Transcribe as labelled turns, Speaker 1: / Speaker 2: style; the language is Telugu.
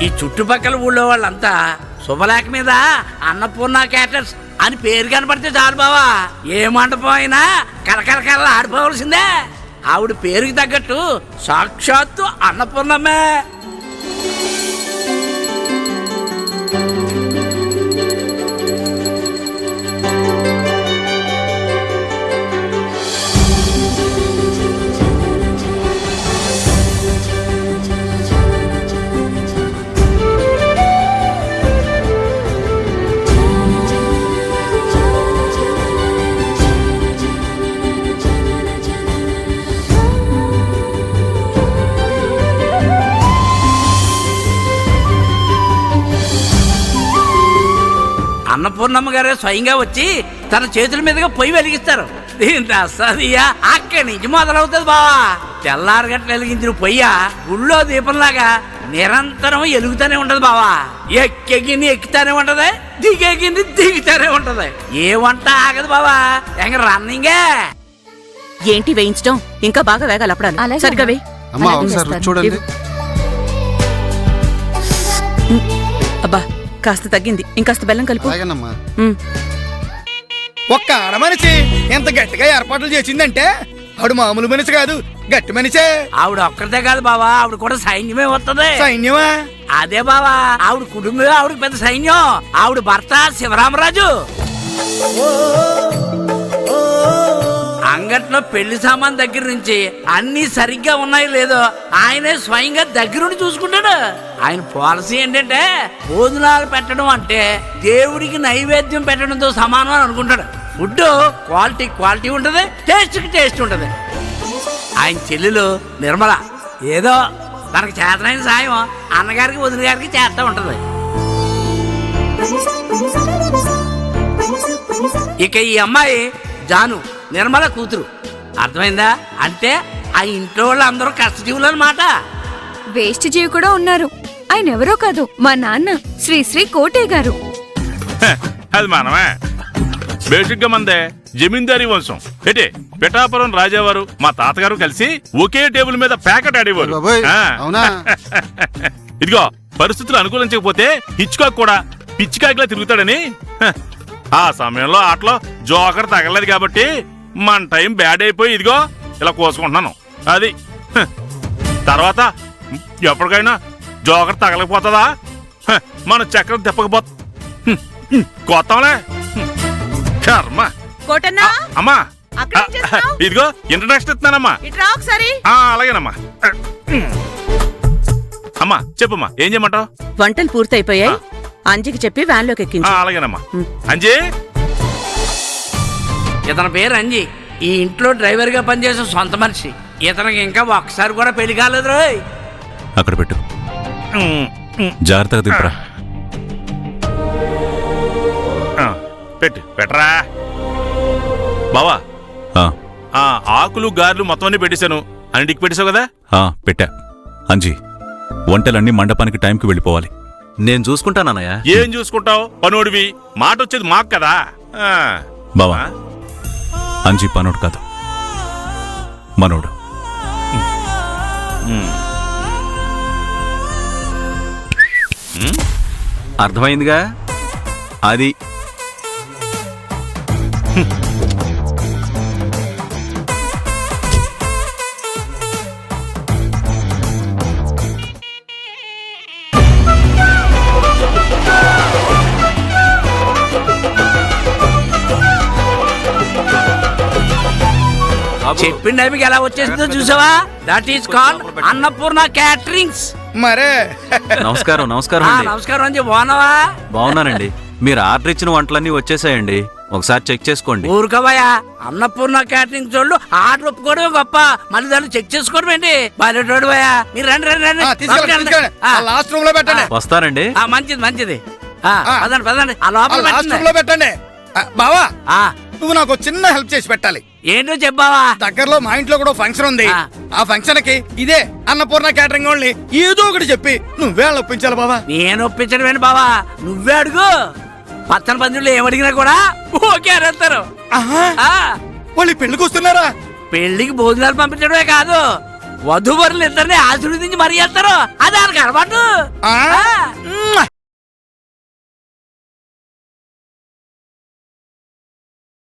Speaker 1: ఈ చుట్టుపక్కల ఊళ్ళో వాళ్ళంతా శుభలేఖ మీద అన్నపూర్ణ క్యాటర్స్ అని పేరు కనపడితే చాలు బావా, ఏ మండపం అయినా కరకరకర ఆడిపోవలసిందే. ఆవిడ పేరుకి తగ్గట్టు సాక్షాత్తు అన్నపూర్ణమ్మే. అన్నపూర్ణమ్మ గారే స్వయంగా వచ్చి తన చేతుల మీదుగా పొయ్యి వెలిగిస్తారు. దీంతో అసలు అక్కడి నుంచి మొదలవుతుంది బావా. తెల్లారగట్ల వెలిగించిన పొయ్య గుళ్ళో దీపంలాగా నిరంతరం ఎలుగుతూనే ఉంటది బావా. ఎక్కెగిన్ని ఎక్కుతానే ఉంటది, దిగెగిన్ని దిగుతానే ఉంటది. ఏ వంట ఆగదు బావా, ఎంగ రన్నింగే.
Speaker 2: ఏంటి వేయించడం? ఇంకా బాగా వేగాలి అప్పుడు. సరిగా వేయి.
Speaker 3: చూడండి.
Speaker 2: అబ్బా కాస్త తగ్గింది, ఇంకాస్త బెల్లం కలుపు.
Speaker 4: ఒక్క ఆడమనిషి ఎంత గట్టిగా ఏర్పాట్లు చేసిందంటే ఆవిడ మామూలు మనిషి కాదు, గట్టి మనిషే.
Speaker 1: ఆవిడ ఒక్కరితే కాదు బావా, ఆవిడ కూడా సైన్యమే వస్తుంది.
Speaker 4: సైన్యమా?
Speaker 1: అదే బావా, ఆవిడ కుటుంబమే ఆవిడకి పెద్ద సైన్యం. ఆవిడ భర్త శివరామరాజు అంగట్లో పెళ్లి సామాన్ దగ్గర నుంచి అన్ని సరిగ్గా ఉన్నాయో లేదో ఆయనే స్వయంగా దగ్గరుండి చూసుకుంటాడు. ఆయన పాలసీ ఏంటంటే భోజనాలు పెట్టడం అంటే దేవుడికి నైవేద్యం పెట్టడంతో సమానం అని అనుకుంటాడు. ఫుడ్ క్వాలిటీ ఉంటది, టేస్ట్ ఉంటది. ఆయన చెల్లెలు నిర్మల ఏదో తనకు చేతనైన సాయం అన్నగారికి వదిన గారికి చేస్తా ఉంటది. ఇక ఈ అమ్మాయి జాను నిర్మల కూతురు. అర్థమైందా? అంటే ఆ ఇంట్లో వాళ్ళు అందరూ కష్టజీవులు అన్నమాట.
Speaker 5: వేస్ట్ జీవి కూడా ఉన్నారు. ఆయన ఎవరో కాదు, మా నాన్న శ్రీ కోటయ్య గారు.
Speaker 6: అది మనమే. బేసిక్ గా మందే జమీందారీ వంశం. ఏటే పిఠాపురం రాజావారు మా తాతగారు కలిసి ఒకే టేబుల్ మీద ప్యాకెట్ ఆడేవారు. ఇదిగో పరిస్థితులు అనుకూలించకపోతే హిచ్కాక్ కూడా పిచ్చికాకిలా తిరుగుతాడని. ఆ సమయంలో ఆటలో జోకర్ తగలేదు కాబట్టి మన టైం బ్యాడ్ అయిపోయి ఇదిగో ఇలా కోసుకుంటున్నాను. అది తర్వాత ఎప్పటికైనా జోకర్ తగలకపోతుందా? మన చక్రం తిప్పకపో కొత్తంలే కర్మ. అమ్మా ఇదిగో ఇంట్రడక్షన్ ఇస్తున్నానమ్మా. అలాగేనమ్మా. అమ్మా చెప్పమ్మా, ఏం చేయమంటావు?
Speaker 2: వంటలు పూర్తయిపోయాయి, అంజికి చెప్పి వ్యాన్ లోకి ఎక్కించు.
Speaker 6: అలాగేనమ్మా. అంజీ,
Speaker 1: ఇతని పేరు అంజీ. ఈ ఇంట్లో డ్రైవర్ గా పనిచేసే సొంత మనిషి. ఇతనికి ఇంకా ఒక్కసారి కూడా పెళ్లి కాలేదు రోయ్.
Speaker 7: అక్కడ పెట్టు, జాగ్రత్తగా దింపరా.
Speaker 6: పెట్టరా బావా. ఆకులు గారెలు మొత్తం అన్ని పెట్టేశాను. అన్నిటికి పెట్టేశావు కదా?
Speaker 7: పెట్టా. అంజీ, వంటలన్నీ మండపానికి టైంకి వెళ్ళిపోవాలి.
Speaker 3: నేను చూసుకుంటానన్నయ్య.
Speaker 6: ఏం చూసుకుంటావు? పనోడివి. మాట వచ్చేది మాకు కదా
Speaker 7: బావా. అంజీ పనోడు కాదు, మనోడు.
Speaker 3: అర్థమైందిగా?
Speaker 7: అది
Speaker 1: చెప్పింది మీకు ఎలా వచ్చేసిందో చూసావా? That is called Annapurna caterings.
Speaker 4: మరే
Speaker 3: నమస్కారం.
Speaker 1: నమస్కారం అంజీ, బాగున్నావా?
Speaker 3: బాగున్నానండి. మీరు ఆర్డర్ ఇచ్చిన వంటలన్నీ వచ్చేసాయండి, ఒకసారి చెక్ చేసుకోండి.
Speaker 1: ఊరుకోవయ్యా, అన్నపూర్ణ క్యాటరింగ్ చోళ్ళు ఆర్డర్ ఒప్పుకోవడమే గొప్ప, మళ్ళీ దాన్ని చెక్ చేసుకోవడం ఏంటి? బయటోడు పోయా. మీరు రండి.
Speaker 4: లాస్ట్ రూమ్ లో పెట్టండి.
Speaker 3: వస్తారండి.
Speaker 1: మంచిది. పదండి. ఆ లోపల
Speaker 4: పెట్టండి. బావా, నువ్వు నాకు చిన్న హెల్ప్ చేసి పెట్టాలి.
Speaker 1: ఏంటో చెప్పావా?
Speaker 4: దగ్గరలో మా ఇంట్లో కూడా ఫంక్షన్ ఉంది. ఆ ఫంక్షన్ కి ఇదే అన్నపూర్ణ క్యాటరింగ్ వాళ్ళని ఏదో ఒకటి చెప్పి నువ్వే ఒప్పించాలి బావా.
Speaker 1: నేను ఒప్పించడం ఏంటి బావా, నువ్వే అడుగు. పచ్చని పందిళ్ళు ఏమడిగినా కూడా ఓకే అనేస్తారు.
Speaker 4: వాళ్ళు పెళ్లికి వస్తున్నారా?
Speaker 1: పెళ్లికి భోజనాలు పంపించడమే కాదు, వధువరులు ఇద్దరిని ఆశీర్వదించి మరీ చేస్తారు అది ఆయనకు అలవాటు
Speaker 4: ఆ?